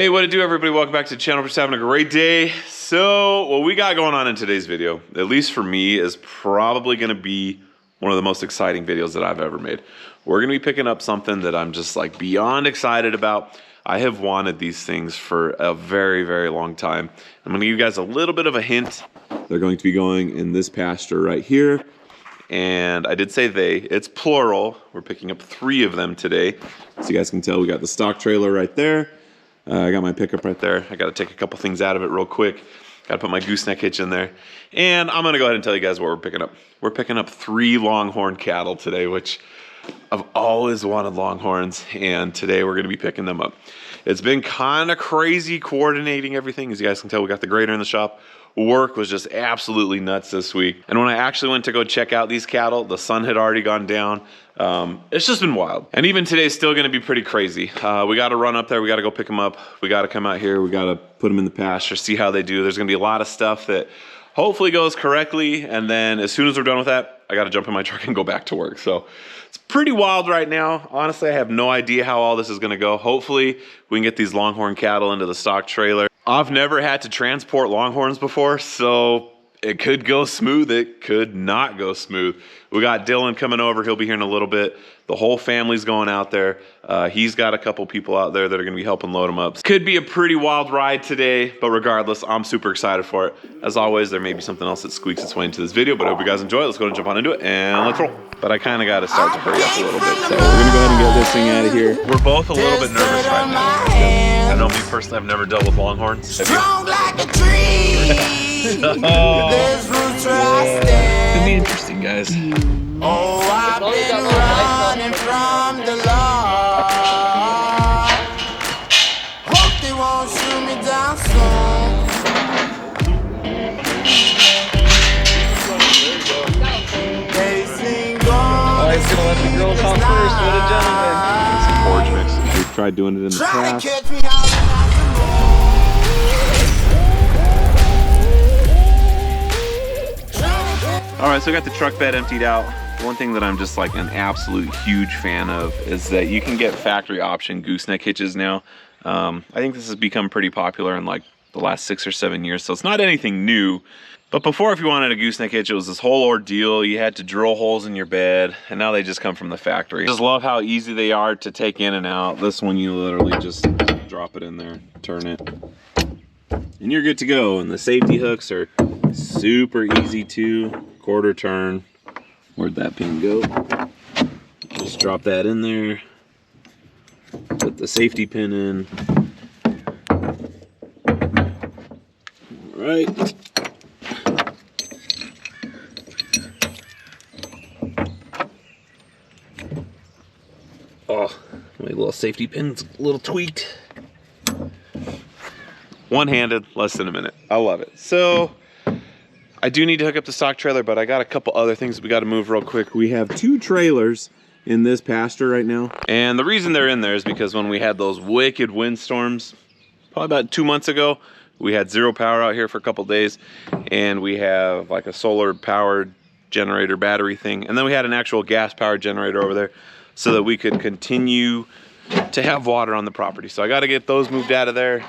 Hey, what it do, everybody? Welcome back to the channel. Just having a great day. So what we got going on in today's video, at least for me, is probably going to be one of the most exciting videos that I've ever made. We're going to be picking up something that I'm just like beyond excited about. I have wanted these things for a very, very long time. I'm going to give you guys a little bit of a hint. They're going to be going in this pasture right here. And I did say it's plural. We're picking up 3 of them today. So you guys can tell we got the stock trailer right there. I got my pickup right there. I got to take a couple things out of it real quick. Got to put my gooseneck hitch in there. And I'm going to go ahead and tell you guys what we're picking up. We're picking up 3 Longhorn cattle today, which I've always wanted Longhorns. And today we're going to be picking them up. It's been kind of crazy coordinating everything. As you guys can tell, we got the grader in the shop. Work was just absolutely nuts this week. And when I actually went to go check out these cattle, the sun had already gone down. It's just been wild. And even today's still gonna be pretty crazy. We gotta run up there, we gotta go pick them up. We gotta come out here, we gotta put them in the pasture, see how they do. There's gonna be a lot of stuff that hopefully goes correctly. And then as soon as we're done with that, I gotta jump in my truck and go back to work. So it's pretty wild right now. Honestly, I have no idea how all this is gonna go. Hopefully we can get these Longhorn cattle into the stock trailer. I've never had to transport Longhorns before, so it could go smooth, it could not go smooth. We got Dylan coming over, he'll be here in a little bit. The whole family's going out there. He's got a couple people out there that are gonna be helping load them up. Could be a pretty wild ride today, but regardless, I'm super excited for it. As always, there may be something else that squeaks its way into this video, but I hope you guys enjoy it. Let's go and jump on into it, and let's roll. But I kinda gotta start to hurry up a little bit, so we're gonna go ahead and get this thing out of here. We're both a little bit nervous right now. I know me personally, I've never dealt with Longhorns. Strong like a tree. There's roots where I stand. Could be interesting, guys. Oh, I've been running from the law. Hope they won't shoot me down soon. They sing on. He's gonna let the girl talk first. What a gentleman. Some porridge mix. We've tried doing it in the Try to past. catch me out. All right, so I got the truck bed emptied out. One thing that I'm just like an absolute huge fan of is that you can get factory option gooseneck hitches now. I think this has become pretty popular in like the last 6 or 7 years, so it's not anything new. But before, if you wanted a gooseneck hitch, it was this whole ordeal. You had to drill holes in your bed, and now they just come from the factory. I just love how easy they are to take in and out. This one, you literally just drop it in there, turn it, and you're good to go. And the safety hooks are super easy too. Quarter turn. Where'd that pin go? Just drop that in there. Put the safety pin in. All right. Oh, my little safety pin's a little tweaked. One-handed, less than a minute. I love it. So I do need to hook up the stock trailer, but I got a couple other things that we got to move real quick. We have 2 trailers in this pasture right now. And the reason they're in there is because when we had those wicked windstorms, probably about 2 months ago, we had 0 power out here for a couple days. And we have like a solar powered generator battery thing. And then we had an actual gas powered generator over there so that we could continue to have water on the property. So I got to get those moved out of there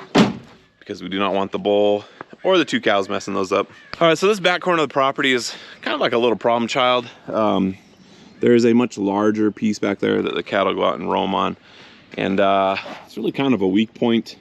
because we do not want the bull or the 2 cows messing those up. All right, so this back corner of the property is kind of like a little problem child. There is a much larger piece back there that the cattle go out and roam on. And it's really kind of a weak point.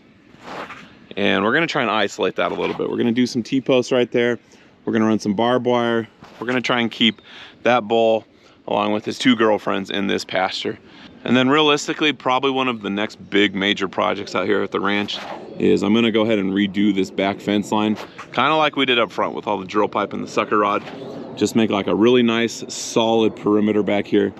And we're gonna try and isolate that a little bit. We're gonna do some T-posts right there. We're gonna run some barbed wire. We're gonna try and keep that bull along with his 2 girlfriends in this pasture. And then realistically, probably one of the next big major projects out here at the ranch is I'm gonna go ahead and redo this back fence line, kind of like we did up front with all the drill pipe and the sucker rod. Just make like a really nice, solid perimeter back here.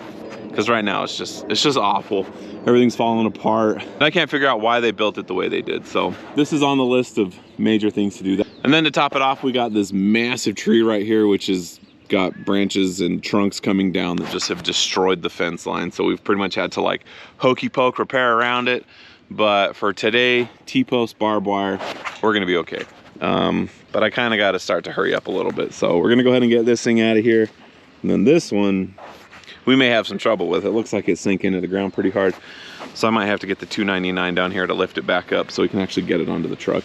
Because right now it's just awful. Everything's falling apart. And I can't figure out why they built it the way they did. So this is on the list of major things to do. And then to top it off, we got this massive tree right here, which is got branches and trunks coming down that just have destroyed the fence line. So we've pretty much had to like hokey poke repair around it. But for today, T-post, barbed wire, we're gonna be okay. But I kind of got to start to hurry up a little bit. So we're gonna go ahead and get this thing out of here. And then this one, we may have some trouble with it. It looks like it's sinking into the ground pretty hard. So I might have to get the 299 down here to lift it back up so we can actually get it onto the truck.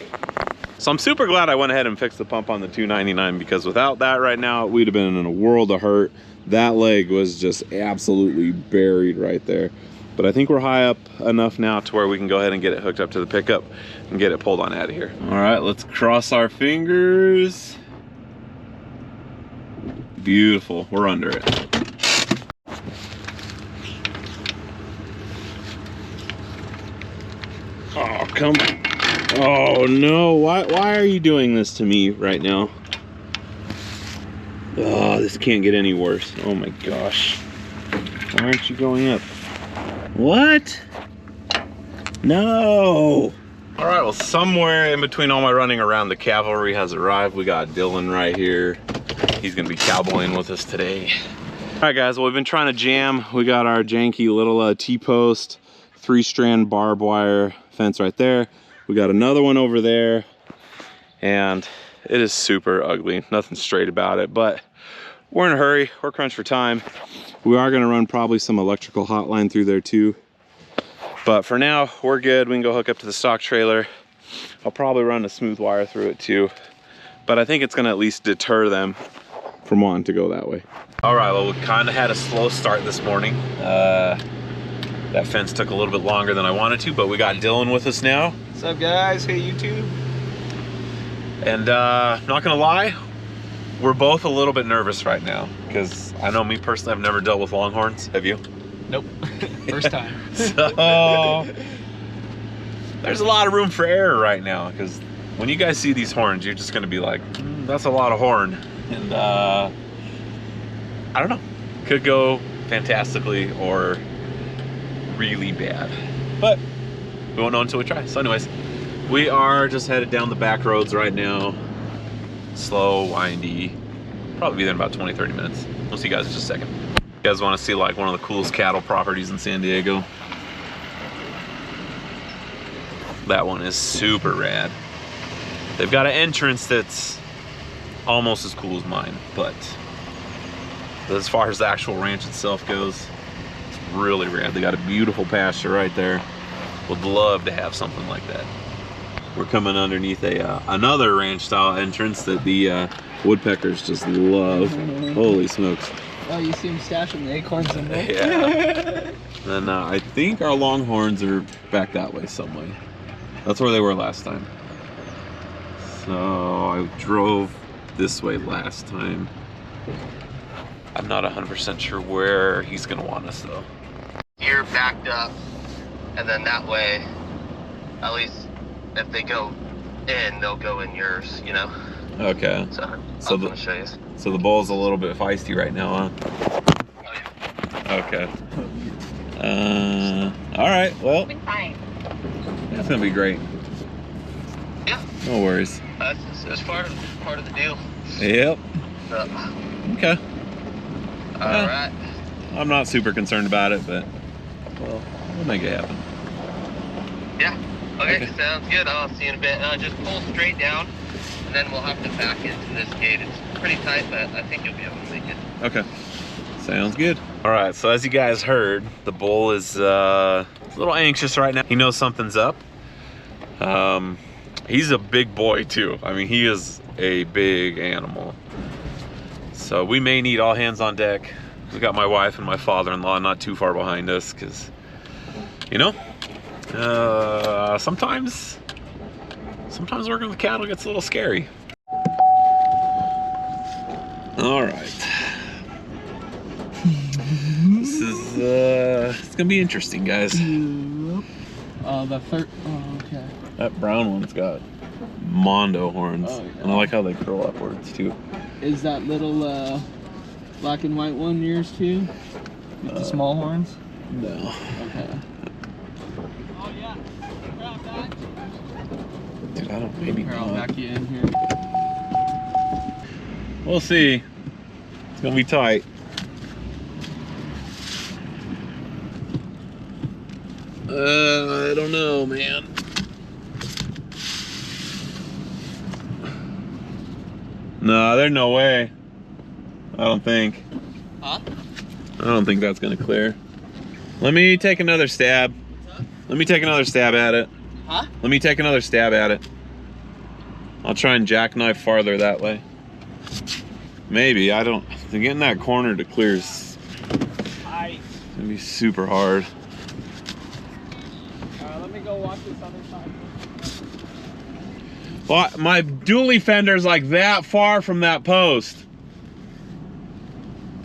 So I'm super glad I went ahead and fixed the pump on the 299, because without that right now, we'd have been in a world of hurt. That leg was just absolutely buried right there. But I think we're high up enough now to where we can go ahead and get it hooked up to the pickup and get it pulled on out of here. All right, let's cross our fingers. Beautiful, we're under it. Oh, come on. Oh no, why are you doing this to me right now? Oh, this can't get any worse. Oh my gosh. Why aren't you going up? What? No. All right, well, somewhere in between all my running around, the cavalry has arrived. We got Dylan right here. He's gonna be cowboying with us today. All right, guys, well, we've been trying to jam. We got our janky little T-post, 3-strand barbed wire fence right there. We got another one over there, and it is super ugly. Nothing straight about it, but we're in a hurry. We're crunched for time. We are gonna run probably some electrical hotline through there too. But for now, we're good. We can go hook up to the stock trailer. I'll probably run a smooth wire through it too. But I think it's gonna at least deter them from wanting to go that way. All right, well, we kind of had a slow start this morning. That fence took a little bit longer than I wanted to, but we got Dylan with us now. What's up, guys? Hey, YouTube. And not gonna lie, we're both a little bit nervous right now, because I know me personally, I've never dealt with Longhorns. Have you? Nope. First time. So there's a lot of room for error right now, because when you guys see these horns, you're just gonna be like, that's a lot of horn. And I don't know, could go fantastically or really bad, but we won't know until we try. So anyways, we are just headed down the back roads right now. Slow, windy, probably be there in about 20-30 minutes. We'll see you guys in just a second. You guys want to see like one of the coolest cattle properties in San Diego? That one is super rad. They've got an entrance that's almost as cool as mine, but as far as the actual ranch itself goes, really rad. They got a beautiful pasture right there. Would love to have something like that. We're coming underneath another ranch style entrance that the woodpeckers just love. Holy smokes. Oh, you see them stashing the acorns in there? Yeah. Then I think our Longhorns are back that way some way. That's where they were last time. So I drove this way last time. I'm not 100% sure where he's gonna want us though. You're backed up, and then that way, at least if they go in, they'll go in yours, you know? Okay. So So I'm gonna show you. So the bull's a little bit feisty right now, huh? Oh, yeah. Okay. All right, well, that's gonna be great. Yeah, No worries. that's part of the deal. Yep. So, Okay. all right. I'm not super concerned about it, but well, we'll make it happen. Yeah. Okay, Okay. sounds good. I'll see you in a bit. Just pull straight down, and then we'll have to back into this gate. It's pretty tight, but I think you'll be able to make it. Okay. Sounds good. All right, so as you guys heard, the bull is a little anxious right now. He knows something's up. He's a big boy too. I mean, he is a big animal. So we may need all hands on deck. We got my wife and my father-in-law not too far behind us, because, you know, sometimes working with cattle gets a little scary. All right. This is it's gonna be interesting, guys. Okay. That brown one's got mondo horns, Oh, yeah. and I like how they curl upwards too. Is that little black and white one yours too? With the small horns? No. Okay. Dude, I don't. Maybe Here, I'll not. back you in here. We'll see. It's gonna be tight. I don't know, man. No, there's no way. I don't think. Huh? I don't think that's gonna clear. Let me take another stab. Let me take another stab at it. Huh? Let me take another stab at it. I'll try and jackknife farther that way. Maybe, I don't. Getting that corner to clear is gonna be super hard. Alright, let me go watch this other side. Well, my dually fender's like that far from that post.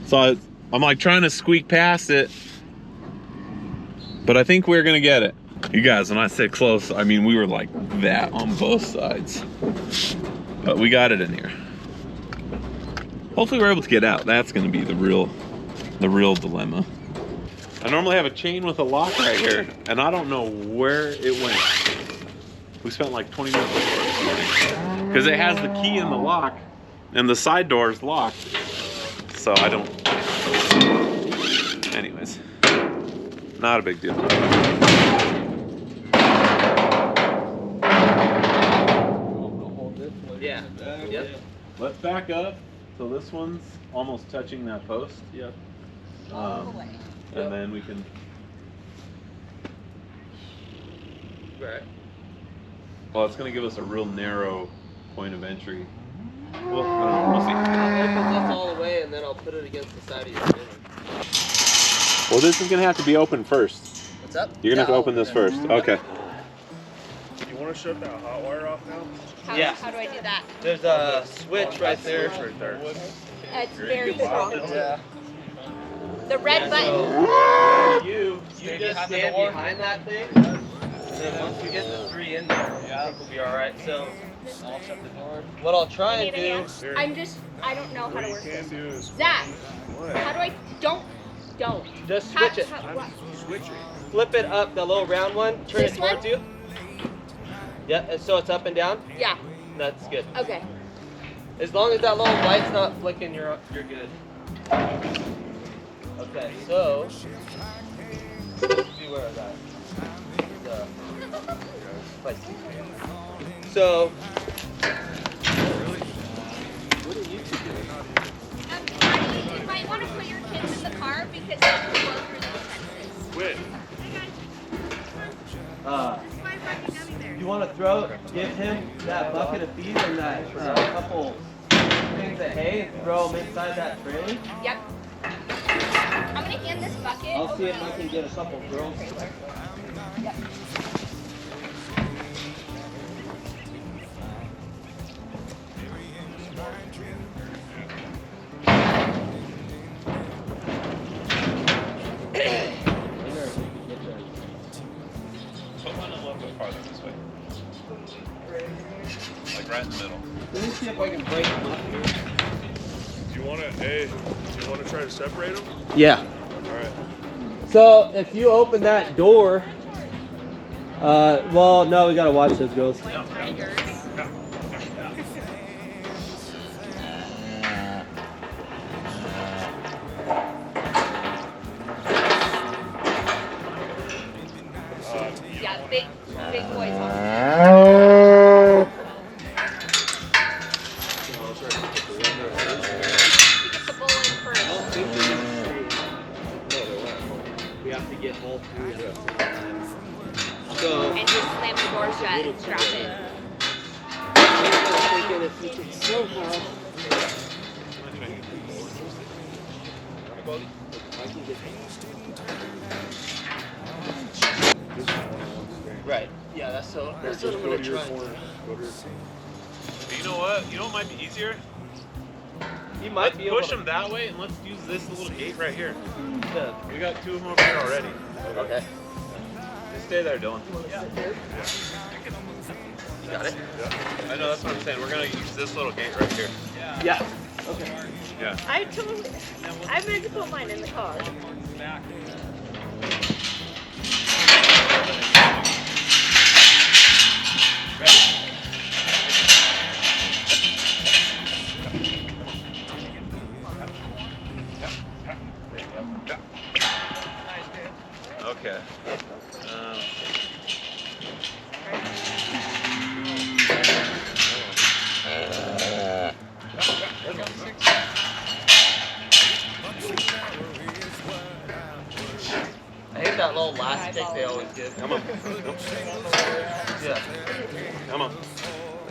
So I'm like trying to squeak past it. But I think we're gonna get it. You guys, when I say close, I mean we were like that on both sides. But we got it in here. Hopefully we're able to get out. That's gonna be the real dilemma. I normally have a chain with a lock right here, and I don't know where it went. We spent like 20 minutes before this morning. Because it has the key in the lock, and the side door is locked. So I don't... Anyways, not a big deal. Yeah. Yep. Let's back up. So this one's almost touching that post. Yep. And then we can... Right. Well, it's going to give us a real narrow point of entry. Well, I don't know. We'll see. I'll open this all the way and then I'll put it against the side of your dinner. Well, this is going to have to be open first. What's up? You're going to have to open this first. Okay. You want to shut that hot wire off now? How, Yeah. how do I do that? There's a switch right there. Right there. It's very strong. Yeah. The red button. You just stand behind that thing. And then once we get the 3 in there, I think we'll be alright. So I'll shut the door. What I'll try and do. I don't know how to work Can this. do is Zach, what? how do I, don't. Just switch it. Switch it. Flip it up, the little round one. Turn This it towards one? you. Yeah, and so it's up and down. Yeah, That's good. okay. As long as that little light's not flicking, you're good. Okay, so beware of that. So what are you two doing? You might want to put your kids in the car because they can go through those fences. Quit. You want to give him that bucket of feed and that couple things of hay and throw them inside that trailer? Yep. I'm going to hand this bucket I'll see over if I can get a couple girls. Yep. Put one a little bit farther this way. Like right in the middle. Let me see if I can break them up here. Do you want to try to separate them? Yeah. All right. So if you open that door, well, no, we gotta watch those girls. Tigers. Yeah, big boys. Get the bull in first. We have to get all 3 of them. So And just slam the door shut and strap it. I'm thinking if we could somehow. Right. Yeah, that's what I'm Go gonna to your try. corner. Go to your... You know what? You know what might be easier? You might be able Push to them that way and let's use this little gate right here. Yeah. We got 2 of them over here already. Okay. Just stay there, Dylan. You got it? I know, that's what I'm saying. We're gonna use this little gate right here. Yeah. Okay. Yeah. I meant to put mine in the car. Okay.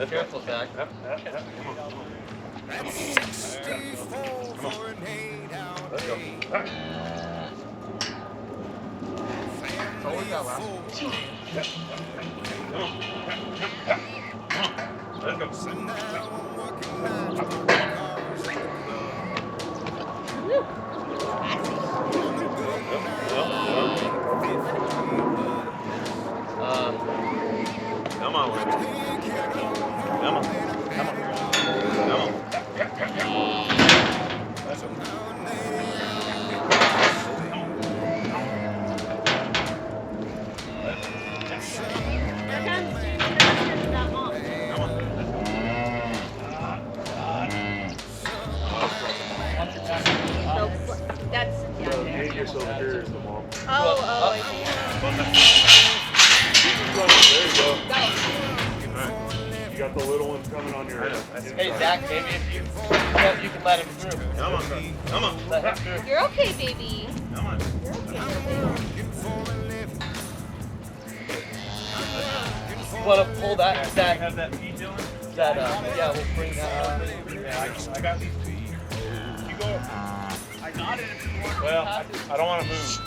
Careful, Zach. It's always that last one. Come on, Lynn. Come on. Come on. Come on. That's Dangerous over here is the mom. I see. There you go. You got the little ones coming on your head. Hey, Zach, maybe if you can let him through. Come on. Come on. Let him through. You're okay, baby. Come on. You're okay. You want to pull that? Have that feet doing? Yeah, we'll bring that up. Yeah, I got these feet. You go. I got it if you want. Well, I don't want to move.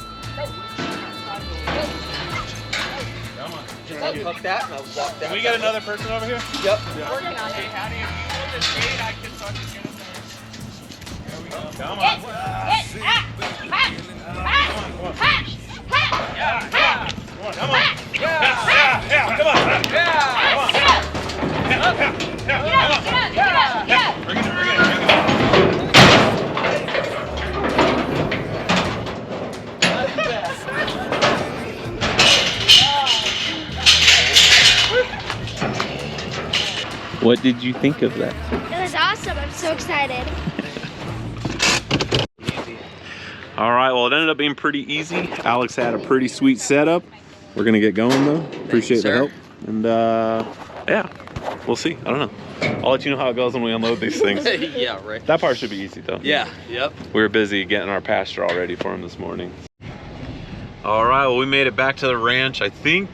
Come on. I'll hook that and I'll walk that. Can we get another person over here? Yep. Working on it. How do you pull this gate? I can fucking get him there. There we go. Come on. Come on. Yeah. Come on. Bring it. What did you think of that? It was awesome. I'm so excited. All right, well, it ended up being pretty easy. Alex had a pretty sweet setup. We're gonna get going though. Appreciate the help. And yeah, we'll see. I don't know. I'll let you know how it goes when we unload these things. Yeah, right. That part should be easy though. Yeah, yep. We were busy getting our pasture all ready for him this morning. All right, well, we made it back to the ranch. I think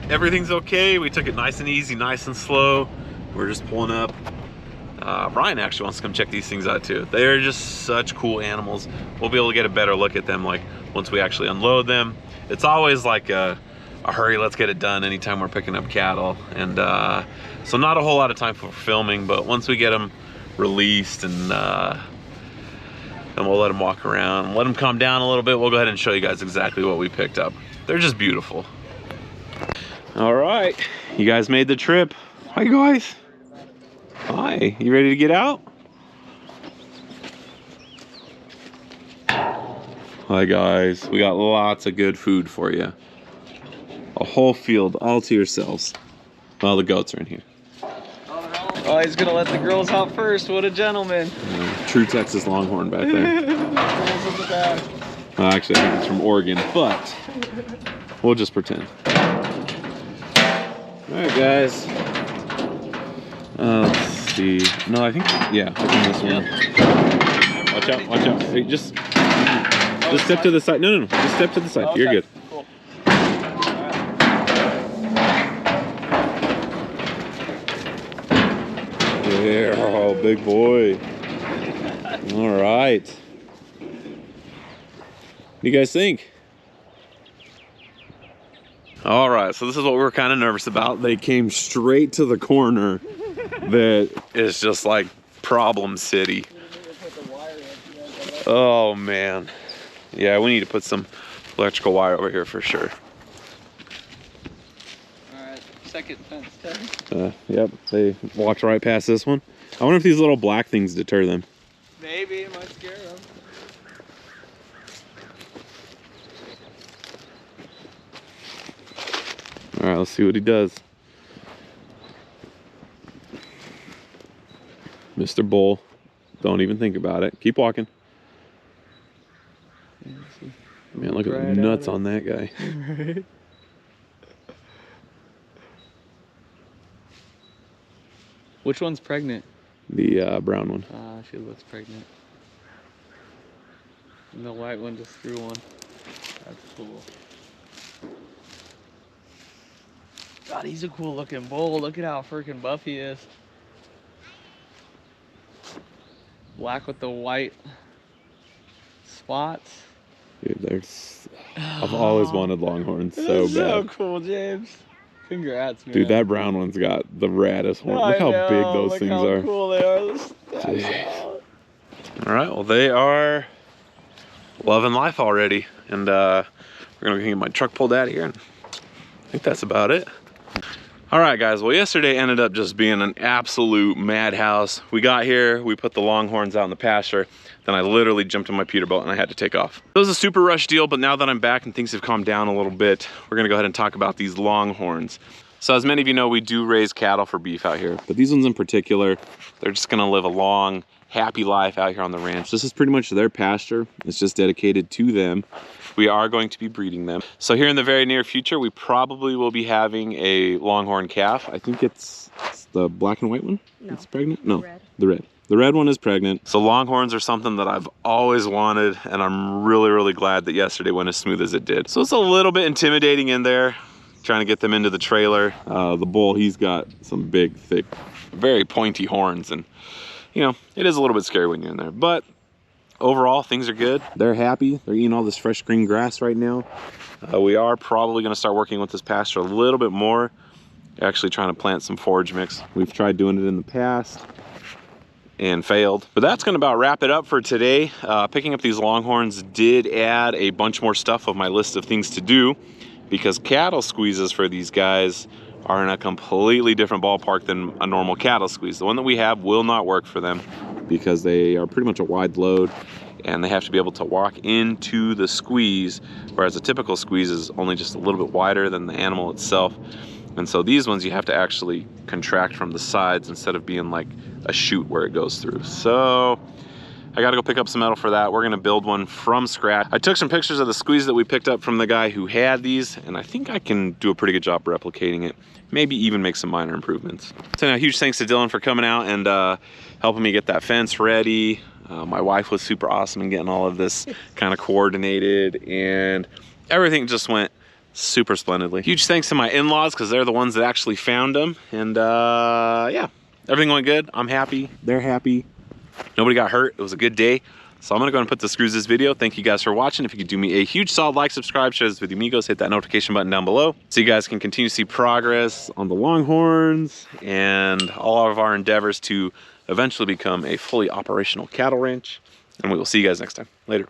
everything's okay. We took it nice and easy, nice and slow. We're just pulling up. Brian actually wants to come check these things out too. They're just such cool animals. We'll be able to get a better look at them like once we actually unload them. It's always like a hurry, let's get it done anytime we're picking up cattle. And so not a whole lot of time for filming, but once we get them released and we'll let them walk around, let them calm down a little bit, we'll go ahead and show you guys exactly what we picked up. They're just beautiful. All right, you guys made the trip. Hi guys. Hi, you ready to get out? Hi guys, we got lots of good food for you. A whole field all to yourselves. Well, the goats are in here. Oh, he's gonna let the girls out first. What a gentleman. True Texas Longhorn back there. Well, actually, I think it's from Oregon, but we'll just pretend. All right, guys. Let's see. No, I think, yeah, I think this one. Watch out, watch out. Hey, just step to the side. No, just step to the side. Okay. You're good. Cool. Yeah, oh, big boy. All right. What do you guys think? All right, so this is what we were kind of nervous about. They came straight to the corner that is just like problem city. Oh man. Yeah, we need to put some electrical wire over here for sure. Alright, second fence. Yep, they walked right past this one. I wonder if these little black things deter them. Maybe, it might scare them. All right, let's see what he does. Mr. Bull, don't even think about it. Keep walking. Man, look at the nuts on that guy. Right. Which one's pregnant? The brown one. Ah, she looks pregnant. And the white one just threw one. That's cool. God, he's a cool looking bull. Look at how freaking buff he is. Black with the white spots. Dude, there's... I've always wanted Longhorns so That's so bad. cool, James. Congrats, man. Dude, that brown one's got the raddest horn. Look how big those things are. Look how cool they are. Jeez. All right, well, they are loving life already. And we're gonna get my truck pulled out of here. And I think that's about it. All right, guys, well, yesterday ended up just being an absolute madhouse. We got here, we put the Longhorns out in the pasture, then I literally jumped in my Peterbilt and I had to take off. It was a super rush deal, but now that I'm back and things have calmed down a little bit, we're gonna go ahead and talk about these Longhorns. So as many of you know, we do raise cattle for beef out here, but these ones in particular, they're just gonna live a long, happy life out here on the ranch. This is pretty much their pasture. It's just dedicated to them. We are going to be breeding them. So here in the very near future, we probably will be having a Longhorn calf. I think it's the black and white one. No. It's pregnant? No, Red. the red. The red one is pregnant. So Longhorns are something that I've always wanted, and I'm really, really glad that yesterday went as smooth as it did. So it's a little bit intimidating in there, trying to get them into the trailer. The bull, he's got some big, thick, very pointy horns, and you know, it is a little bit scary when you're in there, but overall, things are good. They're happy. They're eating all this fresh green grass right now. We are probably gonna start working with this pasture a little bit more, actually trying to plant some forage mix. We've tried doing it in the past and failed. But that's gonna about wrap it up for today. Picking up these Longhorns did add a bunch more stuff of my list of things to do, because cattle squeezes for these guys are in a completely different ballpark than a normal cattle squeeze. The one that we have will not work for them because they are pretty much a wide load and they have to be able to walk into the squeeze, whereas a typical squeeze is only just a little bit wider than the animal itself. And so these ones you have to actually contract from the sides instead of being like a chute where it goes through. So I gotta go pick up some metal for that. We're gonna build one from scratch. I took some pictures of the squeeze that we picked up from the guy who had these, and I think I can do a pretty good job replicating it. Maybe even make some minor improvements. So now, huge thanks to Dylan for coming out and helping me get that fence ready. My wife was super awesome in getting all of this kind of coordinated, and everything just went super splendidly. Huge thanks to my in-laws, because they're the ones that actually found them. And yeah, everything went good. I'm happy, they're happy. Nobody got hurt. It was a good day. So I'm gonna go ahead and put the screws this video. Thank you guys for watching. If you could do me a huge solid like, subscribe, share this with your amigos, hit that notification button down below so you guys can continue to see progress on the Longhorns and all of our endeavors to eventually become a fully operational cattle ranch. And we will see you guys next time. Later.